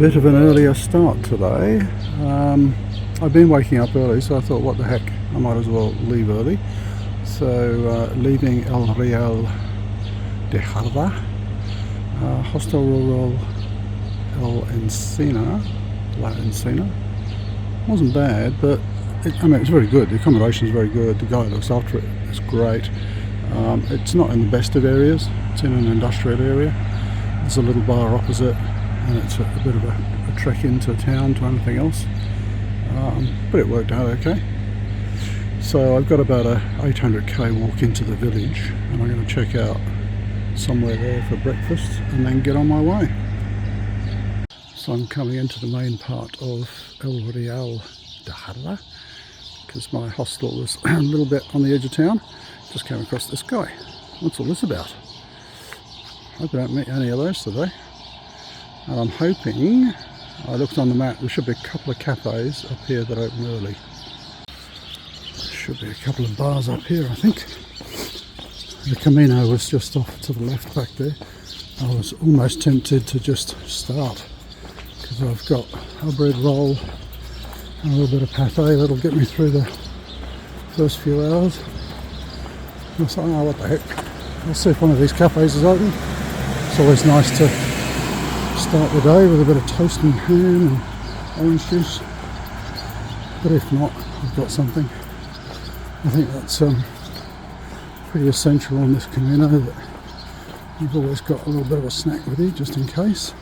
bit of an earlier start today. I've been waking up early, so I thought, what the heck, I might as well leave early. So leaving El Real de Jarra, Hostel Rural La Encina. Wasn't bad, but it's very good. The accommodation is very good. The guy who looks after it is great. It's not in the best of areas. It's in an industrial area. There's a little bar opposite, and it's a bit of a trek into town to anything else. But it worked out okay. So I've got about a 800k walk into the village, and I'm going to check out somewhere there for breakfast and then get on my way. So I'm coming into the main part of El Real de Jarra because my hostel was a little bit on the edge of town. Just came across this guy. What's all this about? I hope I don't meet any of those today. And I'm hoping, I looked on the map, there should be a couple of cafes up here that open early. There should be a couple of bars up here, I think. The Camino was just off to the left back there. I was almost tempted to just start because I've got a bread roll and a little bit of pâté that'll get me through the first few hours. I was like, oh, what the heck, I'll see if one of these cafes is open. It's always nice to start the day with a bit of toast and ham and orange juice, but if not, I've got something. I think that's pretty essential on this Camino, that you've always got a little bit of a snack with you just in case.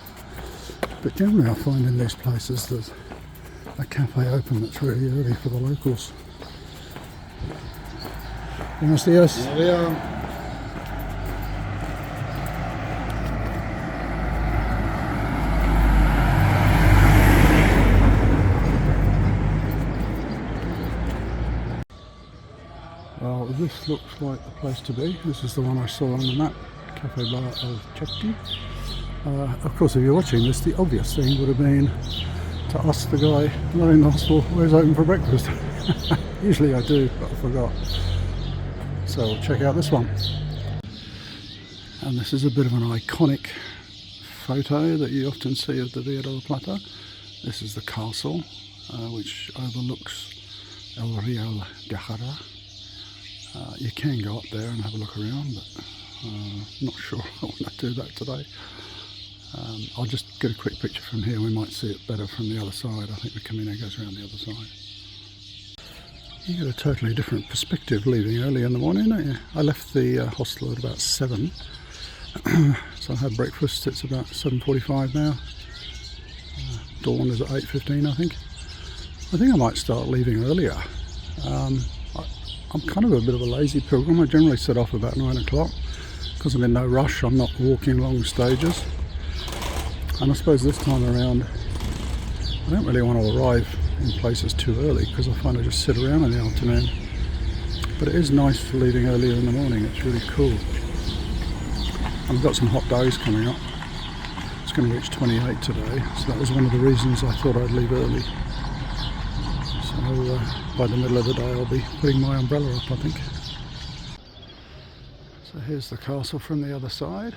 But generally I find in these places there's a cafe open that's really early for the locals. Buenos días. Well, this looks like the place to be. This is the one I saw on the map, Cafe Bar of Chepti. Of course, if you're watching this, the obvious thing would have been to ask the guy running the hostel where's open for breakfast. Usually I do, but I forgot. So we'll check out this one. And this is a bit of an iconic photo that you often see of the Via de Plata. This is the castle, which overlooks El Real de Jarra. You can go up there and have a look around, but not sure I want to do that today. I'll just get a quick picture from here. We might see it better from the other side. I think the Camino goes around the other side. You get a totally different perspective leaving early in the morning, don't you? I left the hostel at about 7, so I had breakfast. It's about 7:45 now. Dawn is at 8:15, I think. I think I might start leaving earlier. I'm kind of a bit of a lazy pilgrim. I generally set off about 9 o'clock because I'm in no rush. I'm not walking long stages. And I suppose this time around, I don't really want to arrive in places too early because I find I just sit around in the afternoon. But it is nice for leaving earlier in the morning. It's really cool. I've got some hot days coming up. It's going to reach 28 today, so that was one of the reasons I thought I'd leave early. So by the middle of the day I'll be putting my umbrella up, I think. So here's the castle from the other side.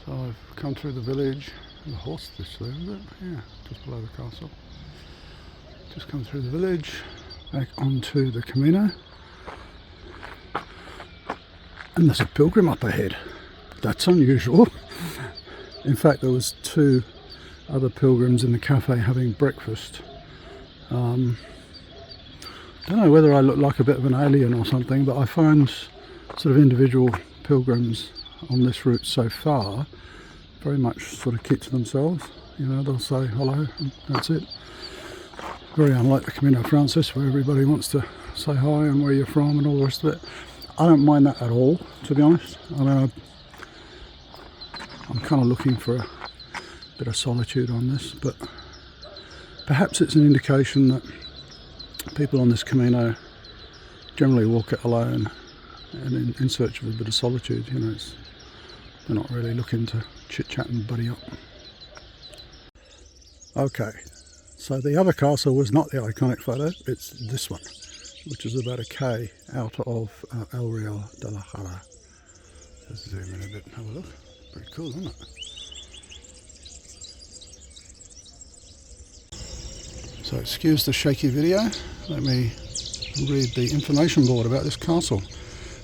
So I've come through the village. The horse fish there, is it? Yeah, just below the castle. Just come through the village, back onto the Camino. And there's a pilgrim up ahead. That's unusual. In fact, there was 2 other pilgrims in the cafe having breakfast. Don't know whether I look like a bit of an alien or something, but I find sort of individual pilgrims on this route so far very much sort of keep to themselves. You know, they'll say hello and that's it. Very unlike the Camino Francis, where everybody wants to say hi and where you're from and all the rest of it. I don't mind that at all, to be honest. I mean, I'm kind of looking for a bit of solitude on this, but perhaps it's an indication that people on this Camino generally walk it alone and in search of a bit of solitude. You know, they're not really looking to chit-chat and buddy up. Okay, so the other castle was not the iconic photo, it's this one, which is about a K out of El Real de la Jarra. Let's zoom in a bit and have a look. Pretty cool, isn't it? So excuse the shaky video. Let me read the information board about this castle.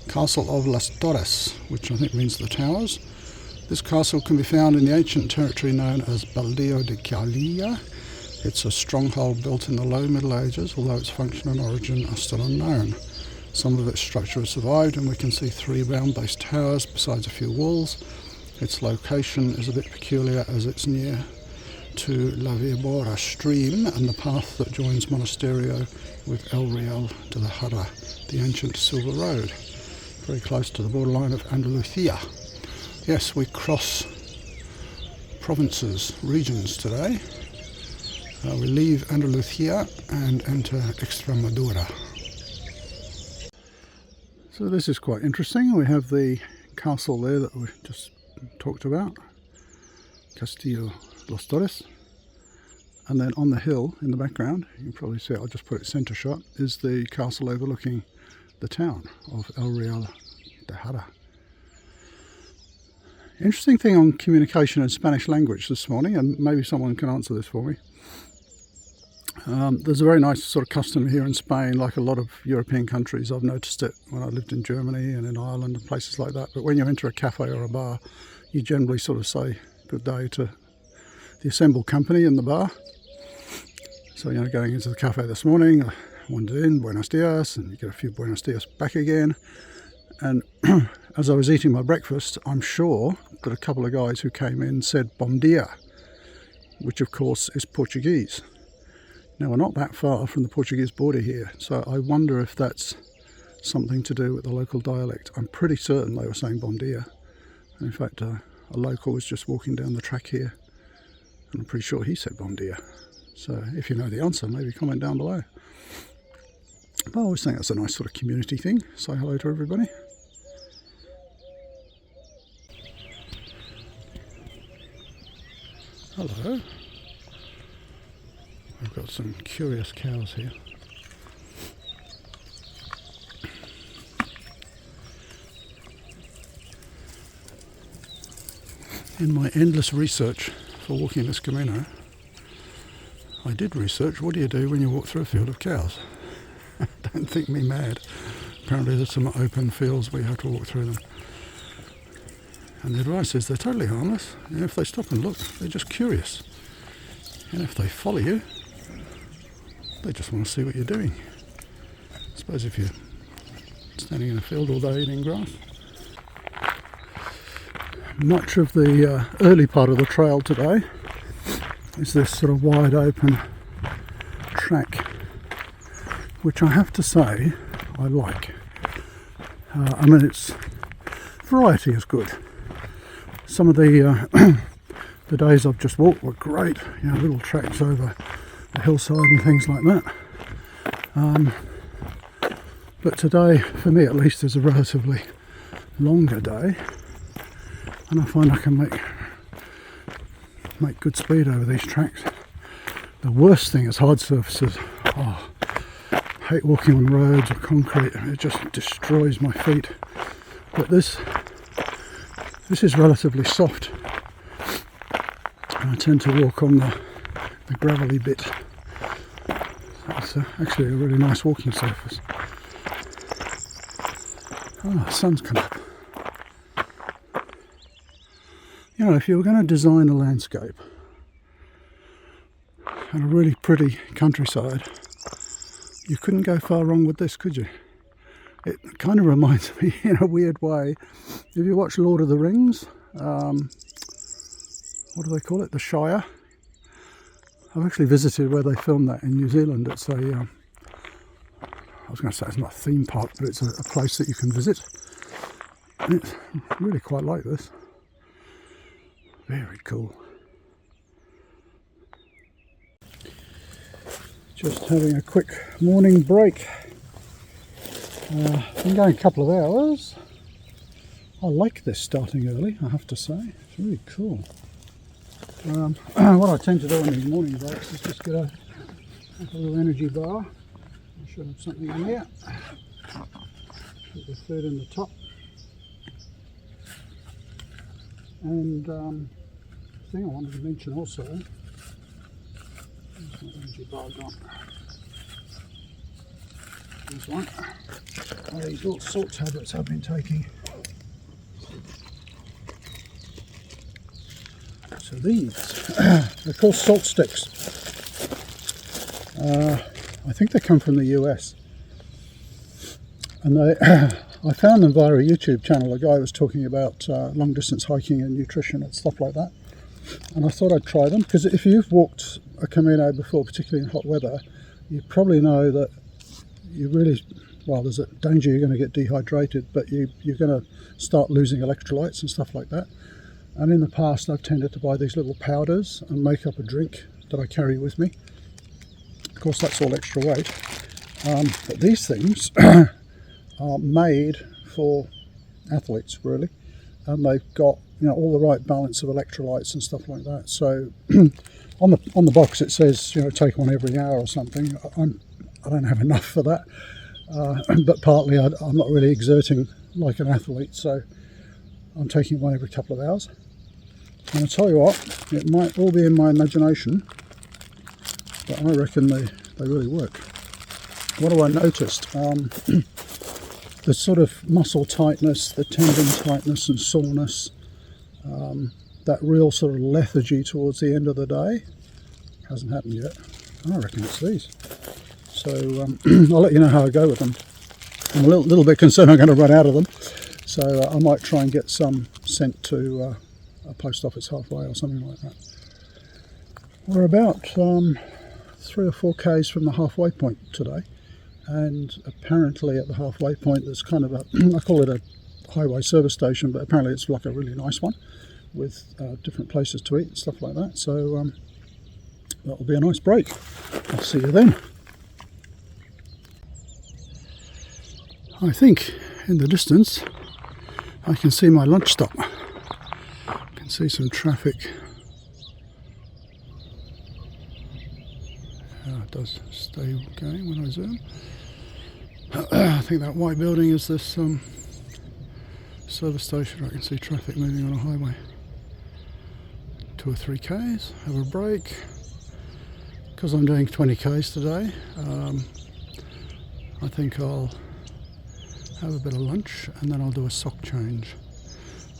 Castle of Las Torres, which I think means the towers. This castle can be found in the ancient territory known as Baldeo de Calilla. It's a stronghold built in the low Middle Ages, although its function and origin are still unknown. Some of its structure has survived, and we can see 3 round-based towers besides a few walls. Its location is a bit peculiar as it's near to La Víbora stream and the path that joins Monesterio with El Real de la Jarra, the ancient silver road, very close to the borderline of Andalusia. Yes, we cross provinces, regions today. We leave Andalusia and enter Extremadura. So this is quite interesting. We have the castle there that we just talked about, Castillo Las Torres, and then on the hill in the background, you can probably see it, I'll just put it centre shot, is the castle overlooking the town of El Real de Jarra. Interesting thing on communication in Spanish language this morning, and maybe someone can answer this for me. There's a very nice sort of custom here in Spain, like a lot of European countries. I've noticed it when I lived in Germany and in Ireland and places like that. But when you enter a cafe or a bar, you generally sort of say good day to the assembled company in the bar. So, you know, going into the cafe this morning, I wandered in, buenos dias, and you get a few buenos dias back again. And as I was eating my breakfast, I'm sure that a couple of guys who came in said bom dia, which of course is Portuguese. Now, we're not that far from the Portuguese border here, so I wonder if that's something to do with the local dialect. I'm pretty certain they were saying bom dia. And in fact, a local was just walking down the track here, and I'm pretty sure he said bom dia. So if you know the answer, maybe comment down below. But I always think that's a nice sort of community thing. Say hello to everybody. Hello. I've got some curious cows here. In my endless research for walking this Camino, I did research what do you do when you walk through a field of cows. Don't think me mad. Apparently there's some open fields where you have to walk through them. And the advice is they're totally harmless. And if they stop and look, they're just curious. And if they follow you, they just want to see what you're doing. I suppose if you're standing in a field all day eating grass. Much of the early part of the trail today is this sort of wide open track, which I have to say I like. I mean, its variety is good. Some of the the days I've just walked were great, you know, little tracks over the hillside and things like that. But today, for me at least, is a relatively longer day, and I find I can make good speed over these tracks. The worst thing is hard surfaces. Oh, I hate walking on roads or concrete. It just destroys my feet. But this is relatively soft. I tend to walk on the gravelly bit. It's actually a really nice walking surface. Oh, the sun's come up. You know, if you were going to design a landscape and a really pretty countryside, you couldn't go far wrong with this, could you? It kind of reminds me, in a weird way, if you watch Lord of the Rings, what do they call it? The Shire. I've actually visited where they filmed that in New Zealand. It's a, I was going to say it's not a theme park, but it's a place that you can visit. And it's really quite like this. Very cool. Just having a quick morning break. Been going a couple of hours. I like this starting early, I have to say. It's really cool. What I tend to do on these morning breaks is just get a little energy bar. I should have something in here. Put the food in the top. And the thing I wanted to mention also Energy bar gone. There's one. These little salt tablets I've been taking. So these, they're called salt sticks. I think they come from the US. And they, I found them via a YouTube channel. A guy was talking about long distance hiking and nutrition and stuff like that. And I thought I'd try them, because if you've walked a Camino before, particularly in hot weather, you probably know that you really, well, there's a danger you're going to get dehydrated, but you're going to start losing electrolytes and stuff like that. And in the past I've tended to buy these little powders and make up a drink that I carry with me. Of course that's all extra weight. But these things are made for athletes really, and they've got, you know, all the right balance of electrolytes and stuff like that. So on the box it says, you know, take one every hour or something. I don't have enough for that, but partly I'm not really exerting like an athlete, so I'm taking one every couple of hours. And I'll tell you what, it might all be in my imagination, but I reckon they really work. What have I noticed? The sort of muscle tightness, the tendon tightness and soreness, that real sort of lethargy towards the end of the day hasn't happened yet. I reckon it's these. So I'll let you know how I go with them. I'm a little bit concerned I'm going to run out of them, so I might try and get some sent to a post office halfway or something like that. We're about 3 or 4 k's from the halfway point today, and apparently at the halfway point there's kind of a, I call it a highway service station, but apparently it's like a really nice one with different places to eat and stuff like that. So that'll be a nice break. I'll see you then. I think in the distance I can see my lunch stop. I can see some traffic. Yeah, it does stay going when I zoom. I think that white building is this service station. I can see traffic moving on a highway. 2 or 3 k's, have a break. Because I'm doing 20 k's today, I think I'll have a bit of lunch and then I'll do a sock change.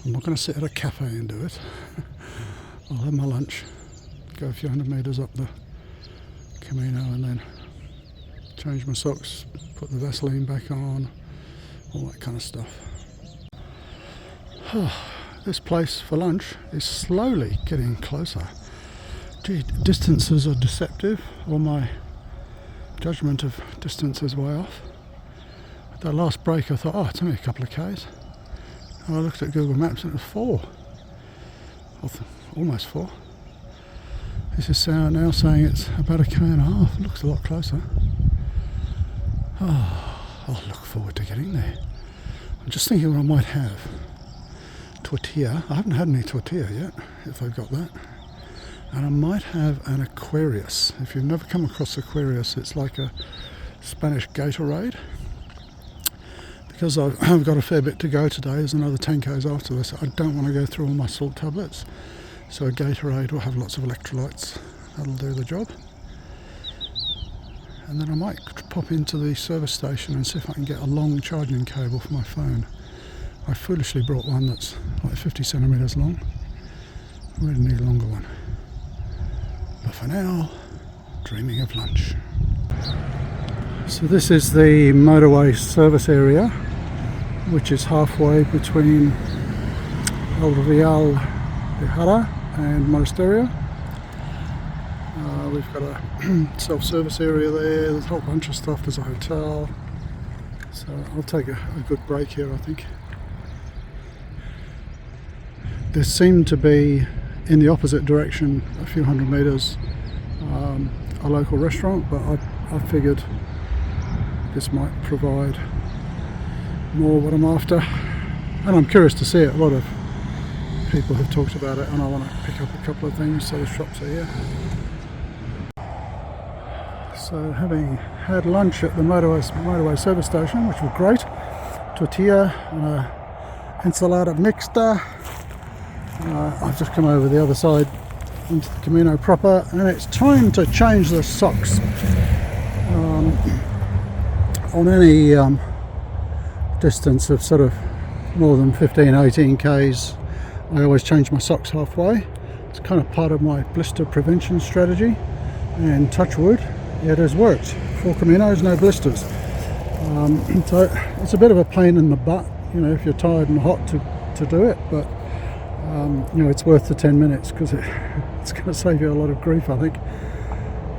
I'm not going to sit at a cafe and do it. I'll have my lunch, go a few hundred metres up the Camino and then change my socks, put the Vaseline back on, all that kind of stuff. This place for lunch is slowly getting closer. Gee, distances are deceptive, or my judgment of distance is way off. At that last break I thought, oh, it's only a couple of k's. And I looked at Google Maps and it was 4. Almost 4. This is now saying it's about 1.5 k's. It looks a lot closer. Oh, I'll look forward to getting there. I'm just thinking what I might have. Tortilla. I haven't had any tortilla yet, if they've got that. And I might have an Aquarius. If you've never come across Aquarius, it's like a Spanish Gatorade. Because I've got a fair bit to go today, there's another 10 k's after this, I don't want to go through all my salt tablets. So a Gatorade will have lots of electrolytes. That'll do the job. And then I might pop into the service station and see if I can get a long charging cable for my phone. I foolishly brought one that's like 50 centimetres long. I really need a longer one. But for now, dreaming of lunch. So this is the motorway service area, which is halfway between Jarra and Monesterio. We've got a self-service area there, there's a whole bunch of stuff, there's a hotel. So I'll take a good break here, I think. There seemed to be, in the opposite direction, a few hundred metres, a local restaurant, but I figured this might provide more what I'm after. And I'm curious to see it. A lot of people have talked about it and I want to pick up a couple of things, so the shops are here. So having had lunch at the motorway service station, which was great, tortilla and ensalada mixta. I've just come over the other side into the Camino proper, and it's time to change the socks. On any distance of sort of more than 15-18 k's, I always change my socks halfway. It's kind of part of my blister prevention strategy, and touch wood, it has worked. 4 Caminos, no blisters. So it's a bit of a pain in the butt, you know, if you're tired and hot to do it, but you know, it's worth the 10 minutes because it's going to save you a lot of grief, I think.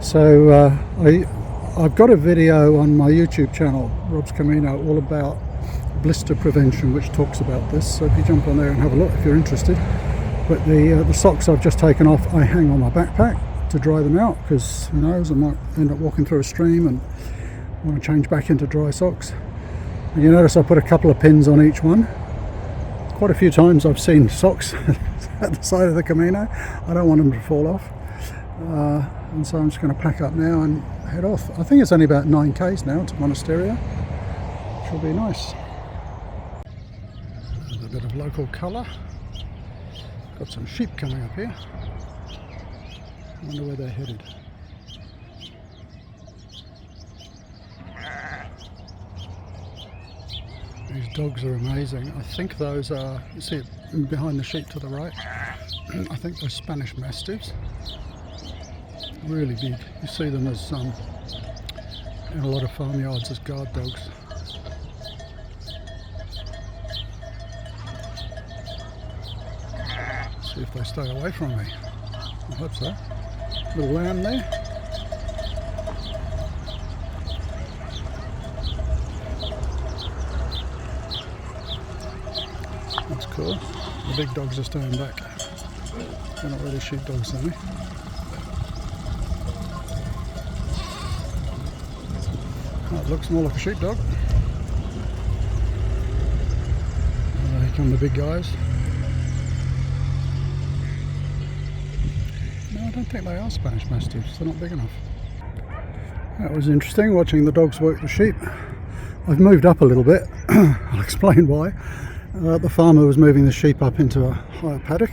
So I've got a video on my YouTube channel, Rob's Camino, all about blister prevention, which talks about this. So if you jump on there and have a look if you're interested. But the socks I've just taken off, I hang on my backpack to dry them out, because who knows, I might end up walking through a stream and want to change back into dry socks. And you notice I put a couple of pins on each one. Quite a few times I've seen socks at the side of the Camino. I don't want them to fall off. And so I'm just going to pack up now and head off. I think it's only about 9 k's now to Monesterio, which will be nice. There's a bit of local colour. Got some sheep coming up here. I wonder where they're headed. These dogs are amazing. I think those are, you see it behind the sheep to the right, I think they're Spanish Mastiffs. Really big. You see them as in a lot of farmyards as guard dogs. See if they stay away from me. I hope so. Little lamb there. That's cool. The big dogs are staying back. They're not really sheep dogs, are they? That looks more like a sheepdog. Here come the big guys. No, I don't think they are Spanish Mastiffs. They're not big enough. That was interesting, watching the dogs work the sheep. I've moved up a little bit. I'll explain why. The farmer was moving the sheep up into a higher paddock.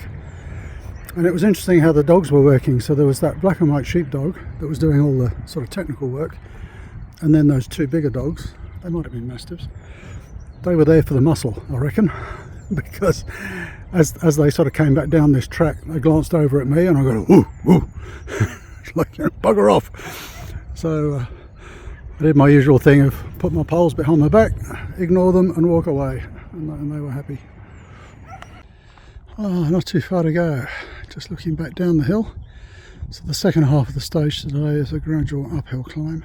And it was interesting how the dogs were working. So there was that black and white sheepdog that was doing all the sort of technical work. And then those 2 bigger dogs, they might have been Mastiffs, they were there for the muscle, I reckon, because as they sort of came back down this track, they glanced over at me and I go, woo, woo, like, you know, bugger off. So I did my usual thing of put my poles behind my back, ignore them and walk away, and they were happy. Oh, not too far to go, just looking back down the hill. So the second half of the stage today is a gradual uphill climb.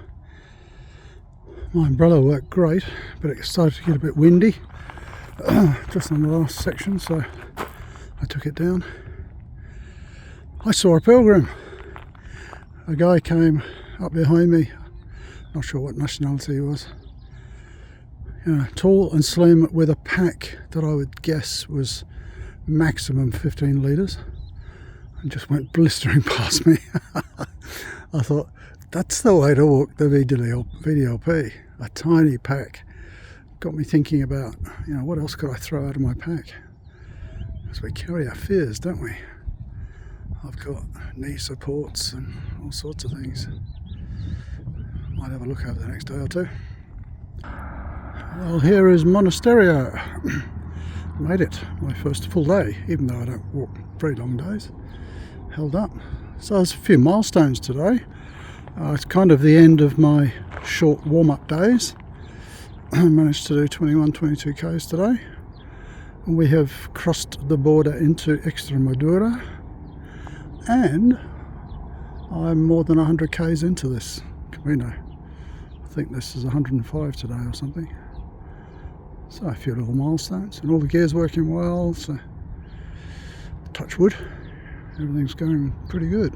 My umbrella worked great, but it started to get a bit windy just on the last section, so I took it down. I saw a pilgrim. A guy came up behind me, not sure what nationality he was. You know, tall and slim with a pack that I would guess was maximum 15 litres, and just went blistering past me. I thought, that's the way to walk the VdlP. A tiny pack. Got me thinking about, you know, what else could I throw out of my pack? Because we carry our fears, don't we? I've got knee supports and all sorts of things. Might have a look over the next day or two. Well, here is Monesterio. Made it. My first full day, even though I don't walk very long days. Held up. So there's a few milestones today. It's kind of the end of my short warm-up days. I managed to do 21-22 k's today. And we have crossed the border into Extremadura, and I'm more than 100 k's into this Camino. I think this is 105 today or something. So a few little milestones, and all the gear's working well, so touch wood, everything's going pretty good.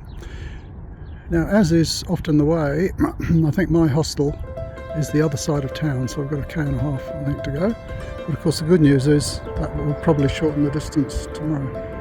Now, as is often the way, I think my hostel is the other side of town, so I've got a k and a half, I think, to go. But of course the good news is that will probably shorten the distance tomorrow.